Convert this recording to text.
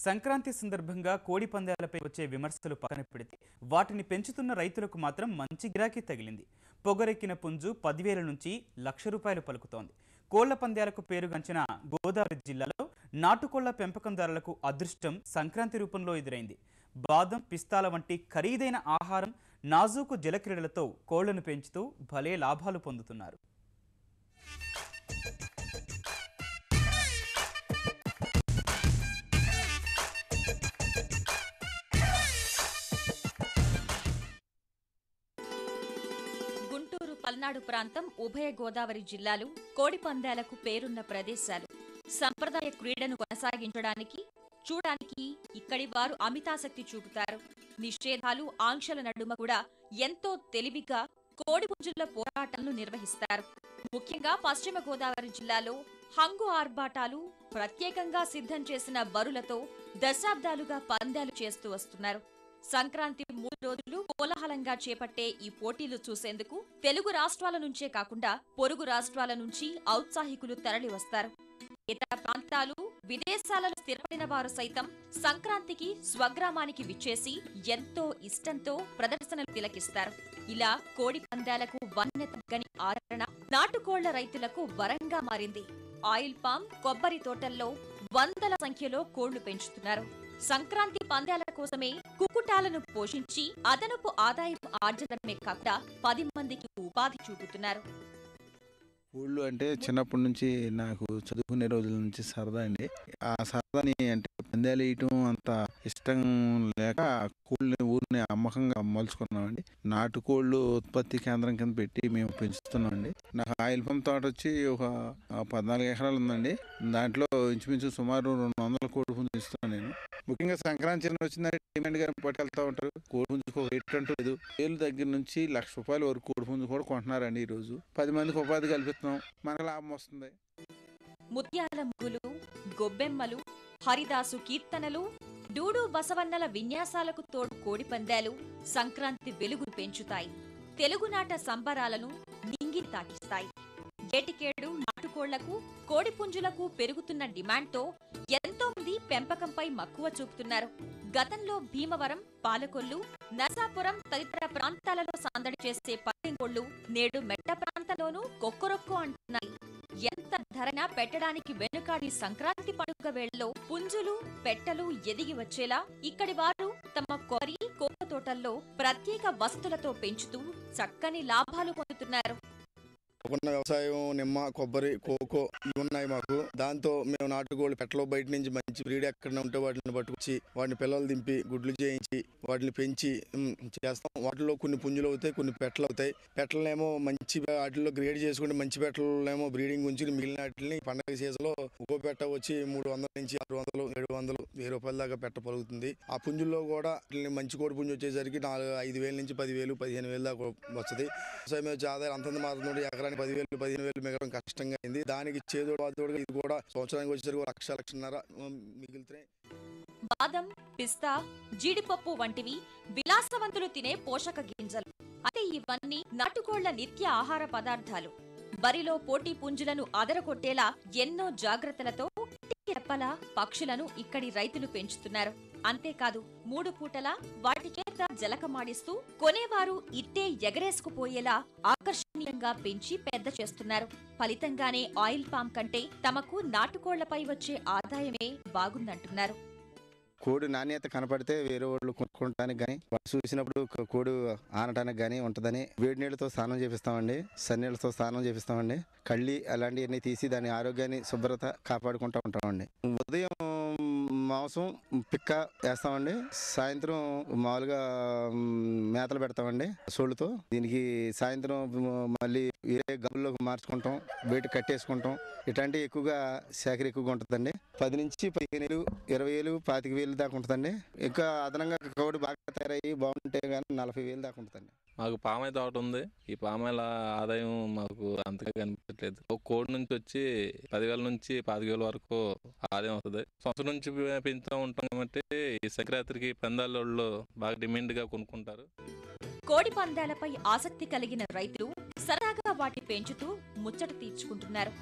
సంక్రాంతి సందర్భంగా కోడి పందాలపై వచ్చే విమర్శలు పక్కన పెడితే వాటిని పెంచుతున్న రైతులకు మాత్రం మంచి గిరాకీ తగిలింది. పొగరెక్కిన పుంజు 10,000 నుంచి ₹1,00,000 పలుకుతోంది. కోళ్ల పందాలకు పేరుగాంచిన గోదావరి జిల్లాలో నాటుకోళ్ల పెంపకందారులకు అదృష్టం సంక్రాంతి రూపంలో ఎదురైంది. బాదం, పిస్తాల వంటి ఖరీదైన ఆహారం, నాజూకు జలక్రీడలతో కోళ్లను పెంచుతూ భలే లాభాలు పొందుతున్నారు. పల్నాడు ప్రాంతం ఉభయ గోదావరి జిల్లాలు కోడి పందాలకు పేరున్న ప్రదేశాలు. సంప్రదాయ క్రీడను కొనసాగించడానికి చూడడానికి ఇక్కడి వారు అమితాసక్తి చూపుతారు. నిషేధాలు, ఆంక్షల నడుమ కూడా ఎంతో తెలివిగా కోడి పుంజుల పోరాటాలను నిర్వహిస్తారు. ముఖ్యంగా పశ్చిమ గోదావరి జిల్లాలో హంగు ఆర్భాటాలు, ప్రత్యేకంగా సిద్ధం చేసిన బరులతో దశాబ్దాలుగా పందాలు చేస్తూ వస్తున్నారు. సంక్రాంతి 3 రోజులు కోలాహలంగా చేపట్టే ఈ పోటీలు చూసేందుకు తెలుగు రాష్ట్రాల నుంచే కాకుండా పొరుగు రాష్ట్రాల నుంచి ఔత్సాహికులు తరలి వస్తారు. ఇతర ప్రాంతాలు, విదేశాలలో స్థిరపడిన వారు సైతం సంక్రాంతికి స్వగ్రామానికి విచ్చేసి ఎంతో ఇష్టంతో ప్రదర్శనలు తిలకిస్తారు. ఇలా కోడి పందాలకు వన్నె తగ్గని ఆదరణ నాటుకోళ్ల రైతులకు వరంగా మారింది. ఆయిల్ పామ్, కొబ్బరి తోటల్లో వందల సంఖ్యలో కోళ్లు పెంచుతున్నారు. సంక్రాంతి పందాల కోసమే కుకుటాలను పోషించి అదనపు ఆదాయం ఆర్జనమే కాకుండా 10 మందికి ఉపాధి చూపుతున్నారు. ఊళ్ళో అంటే చిన్నప్పటి నుంచి నాకు చదువుకునే రోజుల నుంచి సరదా అండి. ఆ సరదాని అంటే పందాలు వేయటం అంత ఇష్టం లేక కోళ్ళని ఊరిని అమ్మకంగా మలుచుకున్నామండి. నాటుకోళ్ళు ఉత్పత్తి కేంద్రం కింద పెట్టి మేము పెంచుతున్నామండి. నాకు ఆయిల్ పంప్ తోట వచ్చి ఒక 14 ఎకరాలు ఉందండి. దాంట్లో ఇంచుమించు సుమారు 200 కోడి పుంజులు ఇస్తున్నాను నేను. ముఖ్యంగా సంక్రాంతి వచ్చిందంటే డిమాండ్ గారిని పట్టుకెళ్తా ఉంటారు. కోడి పుంజుకు ఒక రేట్ అంటూ లేదు. వేలు దగ్గర నుంచి ₹1,00,000 వరకు కోడి పుంజు కూడా కొంటున్నారండి. ఈ రోజు 10 మందికి ఉపాధి కల్పిస్తున్నాం, మనకు లాభం వస్తుంది. ముత్యాల ముగ్గులు, గొబ్బెమ్మలు, హరిదాసు కీర్తనలు, డూడు బసవన్నల విన్యాసాలకు తోడు కోడి పందాలు సంక్రాంతి వెలుగును పెంచుతాయి. తెలుగునాట సంబరాలను నింగిని తాకిస్తాయి. ఏటికేడు నాటుకోళ్లకు, కోడిపుంజులకు పెరుగుతున్న డిమాండ్తో ఎంతో మంది పెంపకంపై మక్కువ చూపుతున్నారు. గతంలో భీమవరం, పాలకొల్లు, నరసాపురం తదితర ప్రాంతాలలో సందడి చేసే పల్లెకోళ్లు నేడు మెట్ట ప్రాంతంలోనూ కొక్కరొక్కో అంటున్నాయి. ఎంత ధరనా పెట్టడానికి వెనుకాడి సంక్రాంతి పండుగ వేళలో పుంజులు, పెట్టలు ఎదిగి వచ్చేలా ఇక్కడి వారు తమ కొరి, కోక తోటల్లో ప్రత్యేక వస్తువులతో పెంచుతూ చక్కని లాభాలు పొందుతున్నారు. వ్యవసాయం, నిమ్మ, కొబ్బరి, కోకో ఇవి ఉన్నాయి మాకు. దాంతో మేము నాటుకోళ్ళు పెట్టలో బయట నుంచి మంచి బ్రీడ్ ఎక్కడ ఉంటే వాటిని పట్టుకొచ్చి వాటిని పిల్లలు దింపి గుడ్లు చేయించి వాటిని పెంచి చేస్తాం. వాటిలో కొన్ని పుంజులు అవుతాయి, కొన్ని పెట్టలు అవుతాయి. పెట్టలనేమో మంచి వాటిలో గ్రేడ్ చేసుకుంటే మంచి పెట్టలనేమో బ్రీడింగ్ ఉంచి మిగిలిన వాటిని పండగ సీజన్లో ఒక్కో పెట్ట వచ్చి 300 నుంచి 600, 700, ₹1,000 దాకా పెట్ట పలుకుతుంది. ఆ పుంజుల్లో కూడా మంచి కోడి పుంజు వచ్చేసరికి 5,000 నుంచి 10,000, 15,000 దాకా వస్తుంది. వ్యవసాయం వచ్చి ఆదాయం అంతంత మారుతుంది. ఎకరానికి 10,000, 15,000 మిగలడం కష్టంగా అయింది. దానికి చేదోడు ఇది కూడా సంవత్సరానికి వచ్చేసరికి ₹1,00,000 మిగులుతున్నాయి. బాదం, పిస్తా, జీడిపప్పు వంటివి విలాసవంతులు తినే పోషక గింజలు. అయితే ఇవన్నీ నాటుకోళ్ల నిత్య ఆహార పదార్థాలు. బరిలో పోటీ పుంజులను అదరగొట్టేలా ఎన్నో జాగ్రత్తలతో రెప్పల పక్షులను ఇక్కడి రైతులు పెంచుతున్నారు. అంతేకాదు 3 పూటలా వాటి చేత జలకమాడిస్తూ కొనేవారు ఇట్టే ఎగరేసుకుపోయేలా ఆకర్షణీయంగా పెంచి పెద్ద చేస్తున్నారు. ఫలితంగానే ఆయిల్ పామ్ కంటే తమకు నాటుకోళ్లపై వచ్చే ఆదాయమే బాగుందంటున్నారు. కోడి నాణ్యత కనపడితే వేరే వాళ్ళు కొనుక్కోవడానికి కానీ వాళ్ళు చూసినప్పుడు కోడి ఆనటానికి కానీ ఉంటుందని వేడి నీళ్ళతో స్నానం చేపిస్తామండి, సన్నీళ్ళతో స్నానం చేపిస్తామండి. కళ్ళి అలాంటివన్నీ తీసి దాని ఆరోగ్యాన్ని శుభ్రత కాపాడుకుంటూ ఉంటామండి. ఉదయం మాంసం పిక్క వేస్తామండి, సాయంత్రం మామూలుగా మేతలు పెడతామండి సోళ్ళుతో. దీనికి సాయంత్రం మళ్ళీ వేరే గబ్బుల్లోకి మార్చుకుంటాం, వేటి కట్టేసుకుంటాం. ఇట్లాంటివి ఎక్కువగా సేకరి ఎక్కువగా ఉంటుందండి. 10 నుంచి 15,000, 20,000, 25,000 దాకా ఉంటుందండి. ఇంకా అదనంగా కోడి బాగా తయారయ్యి బాగుంటే కానీ 40,000 దాకా ఉంటుందండి. మాకు పామాయిల్ తోట ఉంది. ఈ పామాయిల్ ఆదాయం మాకు అంతగా కనిపించట్లేదు. ఒక కోడి నుంచి వచ్చి 10,000 నుంచి 25,000 వరకు ఆదాయం వస్తుంది. సంవత్సరం నుంచి పెంచుతూ ఉంటాం కాబట్టి ఈ సంక్రాంతికి పందాలలో బాగా డిమాండ్ గా కొనుక్కుంటారు. కోడి పందాలపై ఆసక్తి కలిగిన రైతులు సరదాగా వాటి పెంచుతూ ముచ్చట తీర్చుకుంటున్నారు.